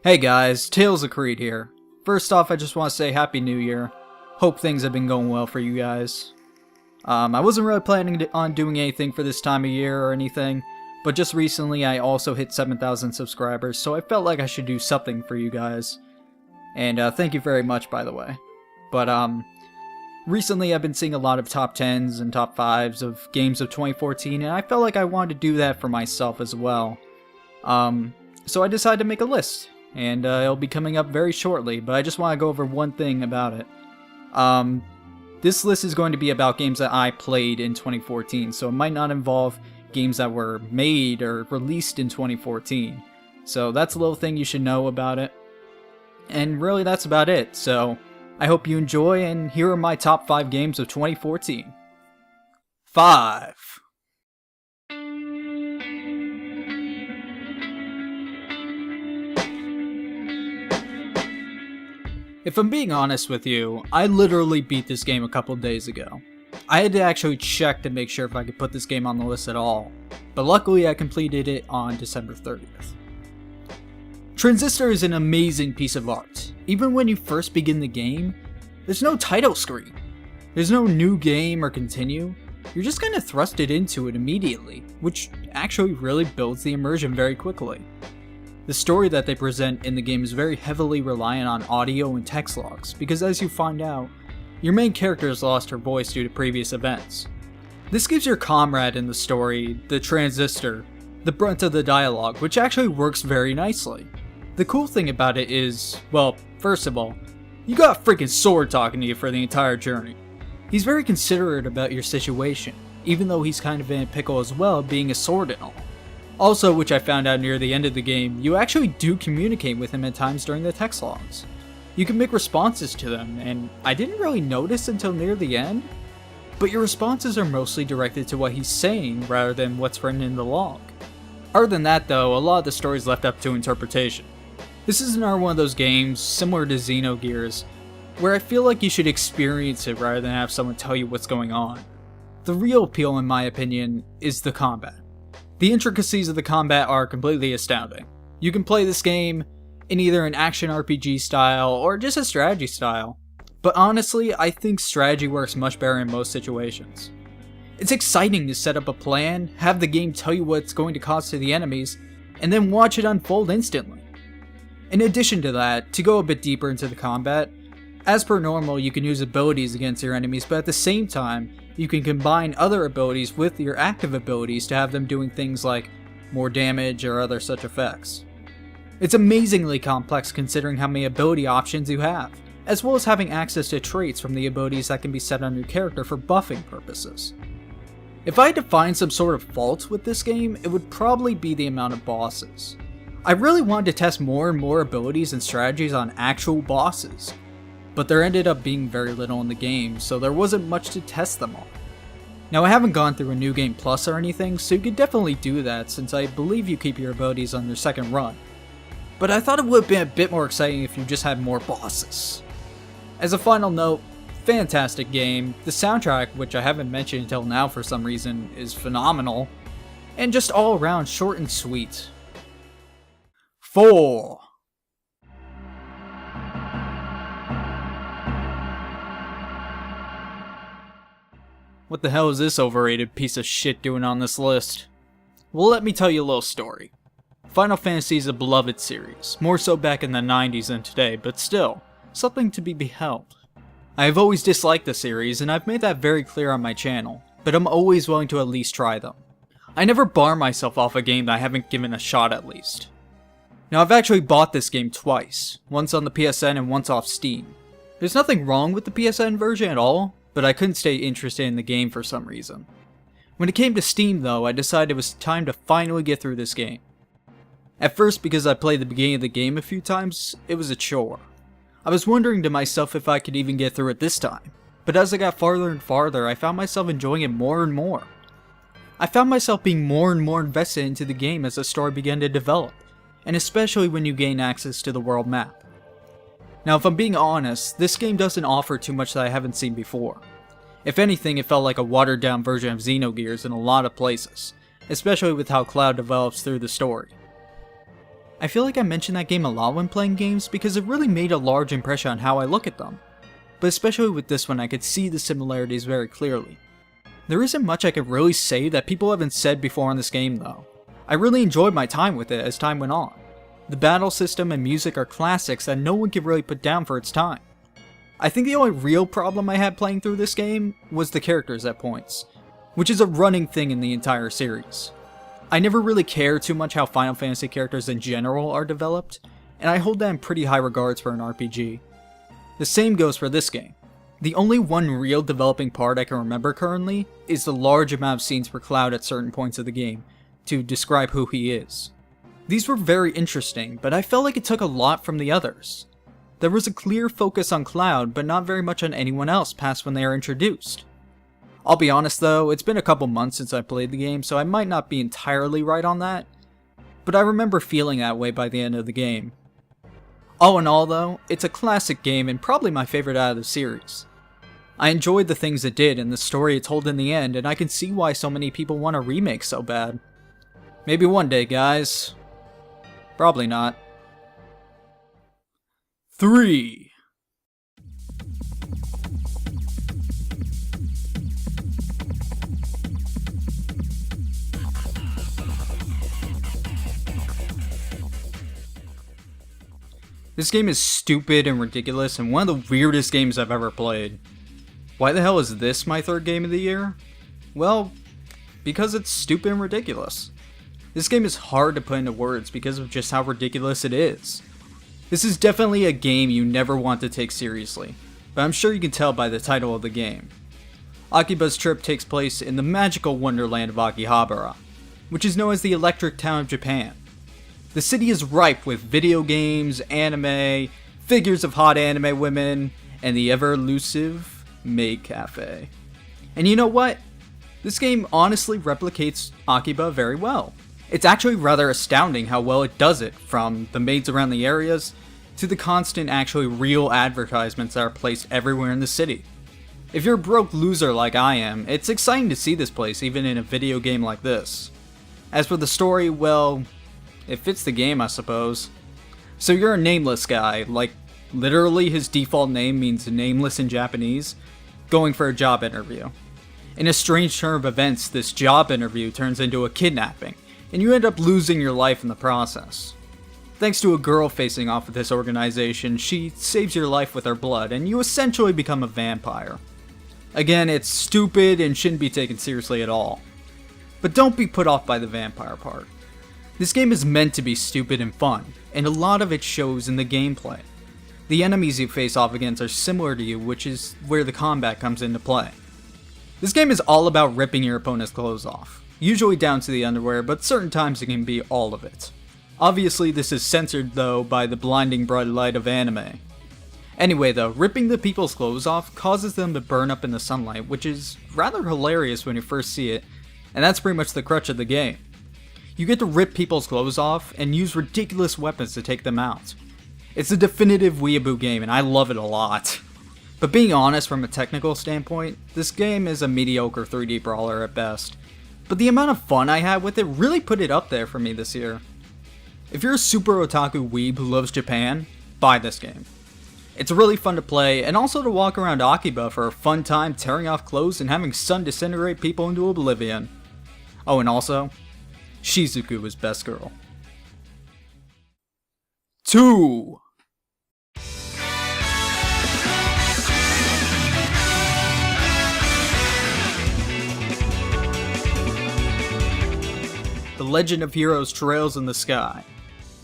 Hey guys, Tales of Creed here. First off, I just want to say Happy New Year. Hope things have been going well for you guys. I wasn't really planning on doing anything for this time of year or anything, but just recently I also hit 7,000 subscribers, so I felt like I should do something for you guys. And thank you very much, by the way. But recently I've been seeing a lot of top 10s and top 5s of games of 2014, and I felt like I wanted to do that for myself as well. So I decided to make a list. And it'll be coming up very shortly, but I just want to go over one thing about it. This list is going to be about games that I played in 2014, so it might not involve games that were made or released in 2014. So that's a little thing you should know about it. And really that's about it, so I hope you enjoy, and here are my top 5 games of 2014. 5. If I'm being honest with you, I literally beat this game a couple days ago. I had to actually check to make sure if I could put this game on the list at all, but luckily I completed it on December 30th. Transistor is an amazing piece of art. Even when you first begin the game, there's no title screen. There's no new game or continue. You're just kind of thrusted into it immediately, which actually really builds the immersion very quickly. The story that they present in the game is very heavily reliant on audio and text logs, because as you find out, your main character has lost her voice due to previous events. This gives your comrade in the story, the Transistor, the brunt of the dialogue, which actually works very nicely. The cool thing about it is, well, first of all, you got a freaking sword talking to you for the entire journey. He's very considerate about your situation, even though he's kind of in a pickle as well, being a sword and all. Also, which I found out near the end of the game, you actually do communicate with him at times during the text logs. You can make responses to them, and I didn't really notice until near the end, but your responses are mostly directed to what he's saying rather than what's written in the log. Other than that though, a lot of the story is left up to interpretation. This is another one of those games, similar to Xenogears, where I feel like you should experience it rather than have someone tell you what's going on. The real appeal, in my opinion, is the combat. The intricacies of the combat are completely astounding. You can play this game in either an action RPG style or just a strategy style, but honestly, I think strategy works much better in most situations. It's exciting to set up a plan, have the game tell you what it's going to cause to the enemies, and then watch it unfold instantly. In addition to that, to go a bit deeper into the combat, as per normal you can use abilities against your enemies, but at the same time, you can combine other abilities with your active abilities to have them doing things like more damage or other such effects. It's amazingly complex considering how many ability options you have, as well as having access to traits from the abilities that can be set on your character for buffing purposes. If I had to find some sort of fault with this game, it would probably be the amount of bosses. I really wanted to test more and more abilities and strategies on actual bosses, but there ended up being very little in the game, so there wasn't much to test them on. Now I haven't gone through a New Game Plus or anything, so you could definitely do that since I believe you keep your abilities on your second run. But I thought it would have been a bit more exciting if you just had more bosses. As a final note, fantastic game. The soundtrack, which I haven't mentioned until now for some reason, is phenomenal. And just all around short and sweet. 4. What the hell is this overrated piece of shit doing on this list? Well, let me tell you a little story. Final Fantasy is a beloved series, more so back in the 90s than today, but still, something to be beheld. I have always disliked the series, and I've made that very clear on my channel, but I'm always willing to at least try them. I never bar myself off a game that I haven't given a shot at least. Now I've actually bought this game twice, once on the PSN and once off Steam. There's nothing wrong with the PSN version at all, but I couldn't stay interested in the game for some reason. When it came to Steam though, I decided it was time to finally get through this game. At first, because I played the beginning of the game a few times, it was a chore. I was wondering to myself if I could even get through it this time, but as I got farther and farther, I found myself enjoying it more and more. I found myself being more and more invested into the game as the story began to develop, and especially when you gain access to the world map. Now if I'm being honest, this game doesn't offer too much that I haven't seen before. If anything, it felt like a watered down version of Xenogears in a lot of places, especially with how Cloud develops through the story. I feel like I mention that game a lot when playing games because it really made a large impression on how I look at them. But especially with this one, I could see the similarities very clearly. There isn't much I could really say that people haven't said before on this game though. I really enjoyed my time with it as time went on. The battle system and music are classics that no one can really put down for its time. I think the only real problem I had playing through this game was the characters at points, which is a running thing in the entire series. I never really care too much how Final Fantasy characters in general are developed, and I hold that in pretty high regards for an RPG. The same goes for this game. The only one real developing part I can remember currently is the large amount of scenes for Cloud at certain points of the game to describe who he is. These were very interesting, but I felt like it took a lot from the others. There was a clear focus on Cloud, but not very much on anyone else past when they are introduced. I'll be honest though, it's been a couple months since I played the game, so I might not be entirely right on that, but I remember feeling that way by the end of the game. All in all though, it's a classic game and probably my favorite out of the series. I enjoyed the things it did and the story it told in the end, and I can see why so many people want a remake so bad. Maybe one day, guys. Probably not. 3. This game is stupid and ridiculous and one of the weirdest games I've ever played. Why the hell is this my third game of the year? Well, because it's stupid and ridiculous. This game is hard to put into words because of just how ridiculous it is. This is definitely a game you never want to take seriously, but I'm sure you can tell by the title of the game. Akiba's trip takes place in the magical wonderland of Akihabara, which is known as the Electric Town of Japan. The city is ripe with video games, anime, figures of hot anime women, and the ever-elusive Maid Cafe. And you know what? This game honestly replicates Akiba very well. It's actually rather astounding how well it does it, from the maids around the areas, to the constant actually real advertisements that are placed everywhere in the city. If you're a broke loser like I am, it's exciting to see this place even in a video game like this. As for the story, well, it fits the game, I suppose. So you're a nameless guy, like literally his default name means nameless in Japanese, going for a job interview. In a strange turn of events, this job interview turns into a kidnapping, and you end up losing your life in the process. Thanks to a girl facing off with this organization, she saves your life with her blood, and you essentially become a vampire. Again, it's stupid and shouldn't be taken seriously at all. But don't be put off by the vampire part. This game is meant to be stupid and fun, and a lot of it shows in the gameplay. The enemies you face off against are similar to you, which is where the combat comes into play. This game is all about ripping your opponent's clothes off, usually down to the underwear, but certain times it can be all of it. Obviously this is censored though by the blinding bright light of anime. Anyway though, ripping the people's clothes off causes them to burn up in the sunlight, which is rather hilarious when you first see it, and that's pretty much the crutch of the game. You get to rip people's clothes off and use ridiculous weapons to take them out. It's a definitive weeaboo game and I love it a lot. But being honest from a technical standpoint, this game is a mediocre 3D brawler at best. But the amount of fun I had with it really put it up there for me this year. If you're a super otaku weeb who loves Japan, buy this game. It's really fun to play, and also to walk around Akiba for a fun time tearing off clothes and having sun disintegrate people into oblivion. Oh, and also, Shizuku is best girl. 2. The Legend of Heroes Trails in the Sky.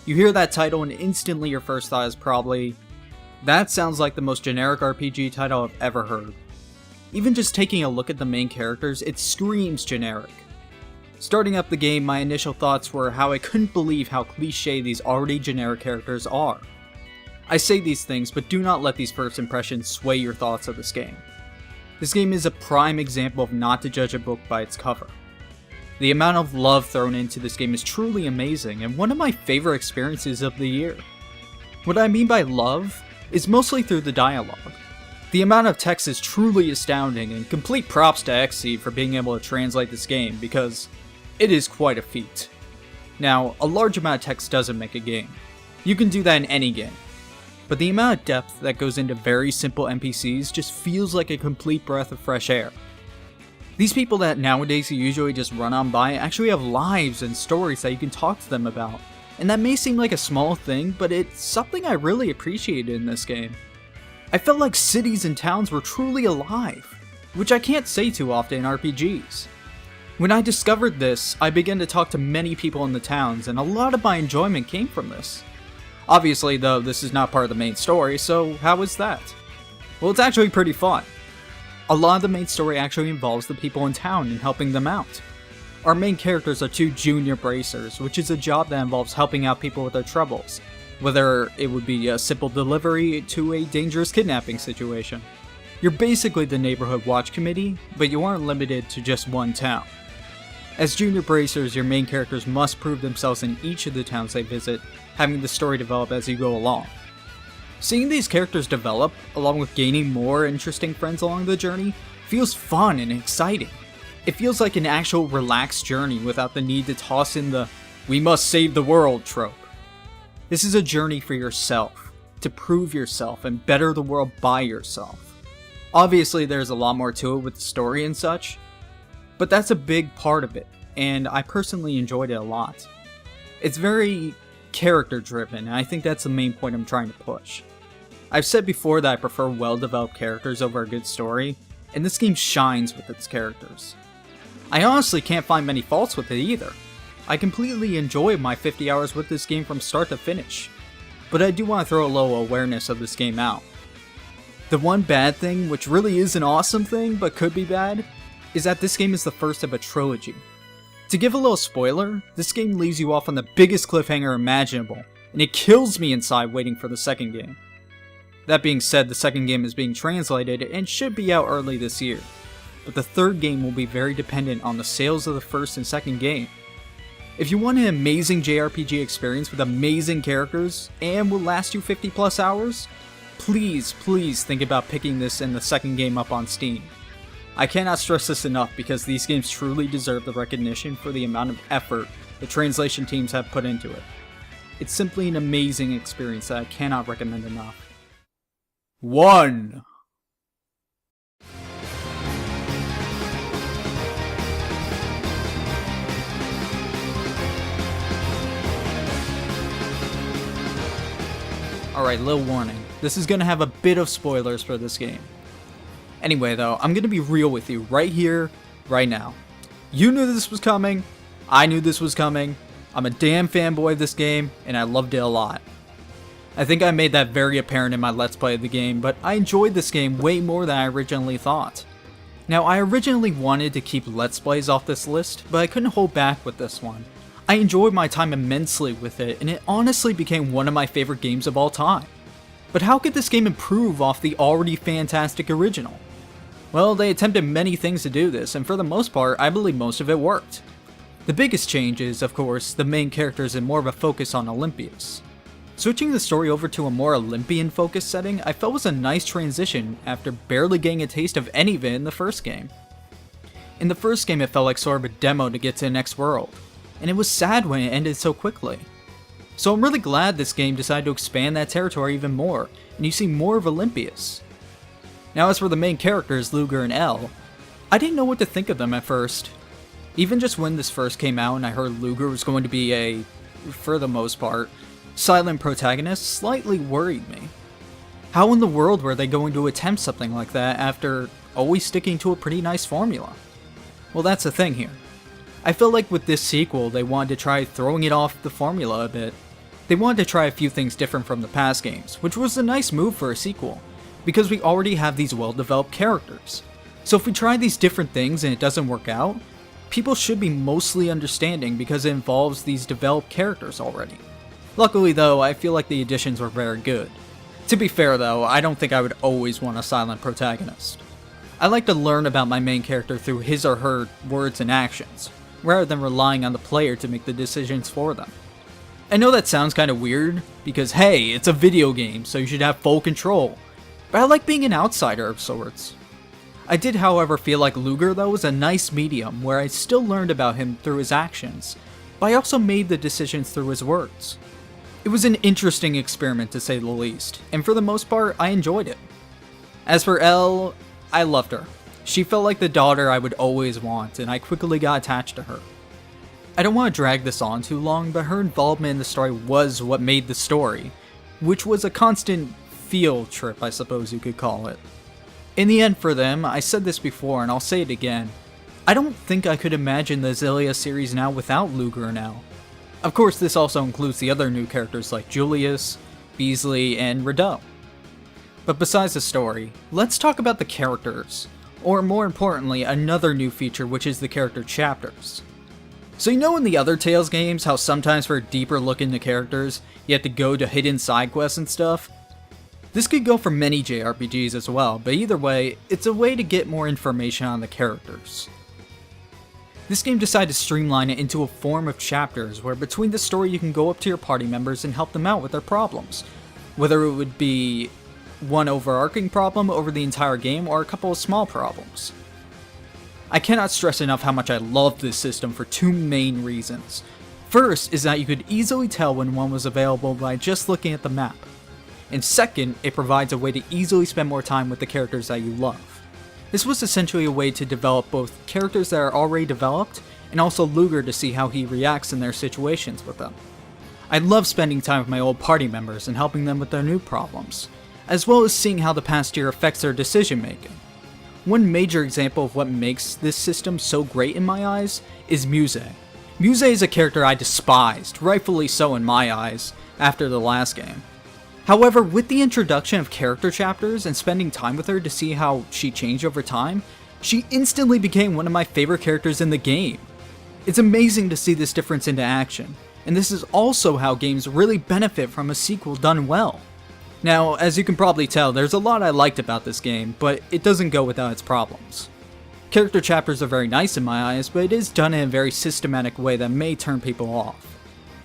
You hear that title and instantly your first thought is probably, that sounds like the most generic RPG title I've ever heard. Even just taking a look at the main characters, it screams generic. Starting up the game, my initial thoughts were how I couldn't believe how cliché these already generic characters are. I say these things, but do not let these first impressions sway your thoughts of this game. This game is a prime example of not to judge a book by its cover. The amount of love thrown into this game is truly amazing and one of my favorite experiences of the year. What I mean by love is mostly through the dialogue. The amount of text is truly astounding, and complete props to Xseed for being able to translate this game because it is quite a feat. Now, a large amount of text doesn't make a game. You can do that in any game. But the amount of depth that goes into very simple NPCs just feels like a complete breath of fresh air. These people that nowadays you usually just run on by actually have lives and stories that you can talk to them about. And that may seem like a small thing, but it's something I really appreciated in this game. I felt like cities and towns were truly alive, which I can't say too often in RPGs. When I discovered this, I began to talk to many people in the towns, and a lot of my enjoyment came from this. Obviously, though, this is not part of the main story, so how is that? Well, it's actually pretty fun. A lot of the main story actually involves the people in town and helping them out. Our main characters are two junior bracers, which is a job that involves helping out people with their troubles, whether it would be a simple delivery to a dangerous kidnapping situation. You're basically the neighborhood watch committee, but you aren't limited to just one town. As junior bracers, your main characters must prove themselves in each of the towns they visit, having the story develop as you go along. Seeing these characters develop, along with gaining more interesting friends along the journey, feels fun and exciting. It feels like an actual relaxed journey without the need to toss in the "we must save the world" trope. This is a journey for yourself, to prove yourself and better the world by yourself. Obviously there's a lot more to it with the story and such, but that's a big part of it, and I personally enjoyed it a lot. It's very character driven, and I think that's the main point I'm trying to push. I've said before that I prefer well-developed characters over a good story, and this game shines with its characters. I honestly can't find many faults with it either. I completely enjoyed my 50 hours with this game from start to finish, but I do want to throw a little awareness of this game out. The one bad thing, which really is an awesome thing but could be bad, is that this game is the first of a trilogy. To give a little spoiler, this game leaves you off on the biggest cliffhanger imaginable, and it kills me inside waiting for the second game. That being said, the second game is being translated and should be out early this year, but the third game will be very dependent on the sales of the first and second game. If you want an amazing JRPG experience with amazing characters and will last you 50 plus hours, please think about picking this and the second game up on Steam. I cannot stress this enough because these games truly deserve the recognition for the amount of effort the translation teams have put into it. It's simply an amazing experience that I cannot recommend enough. 1. Alright, little warning. This is going to have a bit of spoilers for this game. Anyway though, I'm going to be real with you right here, right now. You knew this was coming, I knew this was coming, I'm a damn fanboy of this game, and I loved it a lot. I think I made that very apparent in my Let's Play of the game, but I enjoyed this game way more than I originally thought. Now, I originally wanted to keep Let's Plays off this list, but I couldn't hold back with this one. I enjoyed my time immensely with it, and it honestly became one of my favorite games of all time. But how could this game improve off the already fantastic original? Well, they attempted many things to do this, and for the most part, I believe most of it worked. The biggest change is, of course, the main characters and more of a focus on Olympias. Switching the story over to a more Olympian-focused setting, I felt was a nice transition after barely getting a taste of any of it in the first game. In the first game, it felt like sort of a demo to get to the next world, and it was sad when it ended so quickly. So I'm really glad this game decided to expand that territory even more, and you see more of Olympias. Now as for the main characters, Ludger and L, I didn't know what to think of them at first. Even just when this first came out and I heard Ludger was going to be a, for the most part, silent protagonist slightly worried me. How in the world were they going to attempt something like that after always sticking to a pretty nice formula? Well, that's the thing here. I feel like with this sequel they wanted to try throwing it off the formula a bit. They wanted to try a few things different from the past games, which was a nice move for a sequel, because we already have these well-developed characters. So if we try these different things and it doesn't work out, people should be mostly understanding because it involves these developed characters already. Luckily though, I feel like the additions were very good. To be fair though, I don't think I would always want a silent protagonist. I like to learn about my main character through his or her words and actions, rather than relying on the player to make the decisions for them. I know that sounds kinda weird, because hey, it's a video game, so you should have full control, but I like being an outsider of sorts. I did however feel like Ludger though was a nice medium where I still learned about him through his actions, but I also made the decisions through his words. It was an interesting experiment to say the least, and for the most part, I enjoyed it. As for Elle, I loved her. She felt like the daughter I would always want, and I quickly got attached to her. I don't want to drag this on too long, but her involvement in the story was what made the story, which was a constant field trip, I suppose you could call it. In the end for them, I said this before and I'll say it again, I don't think I could imagine the Xillia series now without Ludger now. Of course, this also includes the other new characters like Julius, Beasley, and Rideau. But besides the story, let's talk about the characters, or more importantly, another new feature, which is the character chapters. So you know in the other Tales games how sometimes for a deeper look into characters, you have to go to hidden side quests and stuff? This could go for many JRPGs as well, but either way, it's a way to get more information on the characters. This game decided to streamline it into a form of chapters where between the story you can go up to your party members and help them out with their problems. Whether it would be one overarching problem over the entire game or a couple of small problems. I cannot stress enough how much I love this system for two main reasons. First is that you could easily tell when one was available by just looking at the map. And second, it provides a way to easily spend more time with the characters that you love. This was essentially a way to develop both characters that are already developed, and also Ludger to see how he reacts in their situations with them. I love spending time with my old party members and helping them with their new problems, as well as seeing how the past year affects their decision making. One major example of what makes this system so great in my eyes is Muse. Muse is a character I despised, rightfully so in my eyes, after the last game. However, with the introduction of character chapters and spending time with her to see how she changed over time, she instantly became one of my favorite characters in the game. It's amazing to see this difference into action, and this is also how games really benefit from a sequel done well. Now, as you can probably tell, there's a lot I liked about this game, but it doesn't go without its problems. Character chapters are very nice in my eyes, but it is done in a very systematic way that may turn people off.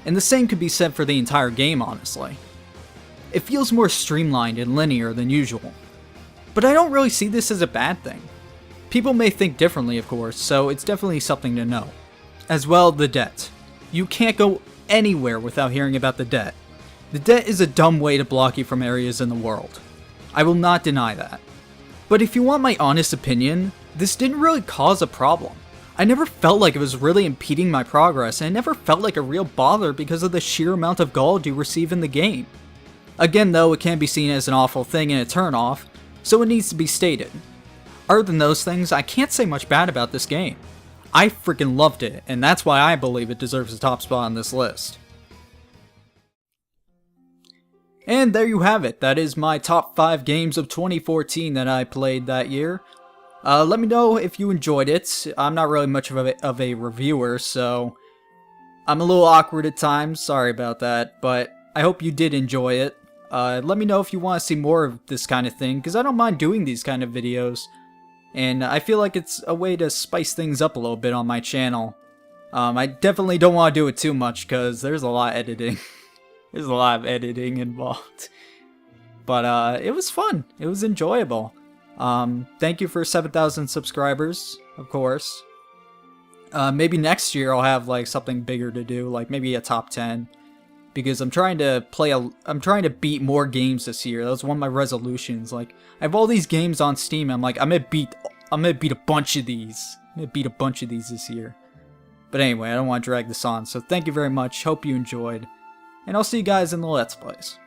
And the same could be said for the entire game, honestly. It feels more streamlined and linear than usual. But I don't really see this as a bad thing. People may think differently, of course, so it's definitely something to know. As well, the debt. You can't go anywhere without hearing about the debt. The debt is a dumb way to block you from areas in the world. I will not deny that. But if you want my honest opinion, this didn't really cause a problem. I never felt like it was really impeding my progress, and it never felt like a real bother because of the sheer amount of gold you receive in the game. Again though, it can be seen as an awful thing and a turn-off, so it needs to be stated. Other than those things, I can't say much bad about this game. I freaking loved it, and that's why I believe it deserves a top spot on this list. And there you have it, that is my top 5 games of 2014 that I played that year. Let me know if you enjoyed it. I'm not really much of a reviewer, so I'm a little awkward at times, sorry about that, but I hope you did enjoy it. Let me know if you want to see more of this kind of thing, because I don't mind doing these kind of videos. And I feel like it's a way to spice things up a little bit on my channel. I definitely don't want to do it too much, because there's a lot of editing. There's a lot of editing involved. But it was fun. It was enjoyable. Thank you for 7,000 subscribers, of course. Maybe next year I'll have like something bigger to do, like maybe a top 10. Because I'm trying to beat more games this year. That was one of my resolutions. Like, I have all these games on Steam. I'm like, I'm gonna beat a bunch of these. I'm gonna beat a bunch of these this year. But anyway, I don't want to drag this on. So thank you very much. Hope you enjoyed. And I'll see you guys in the Let's Plays.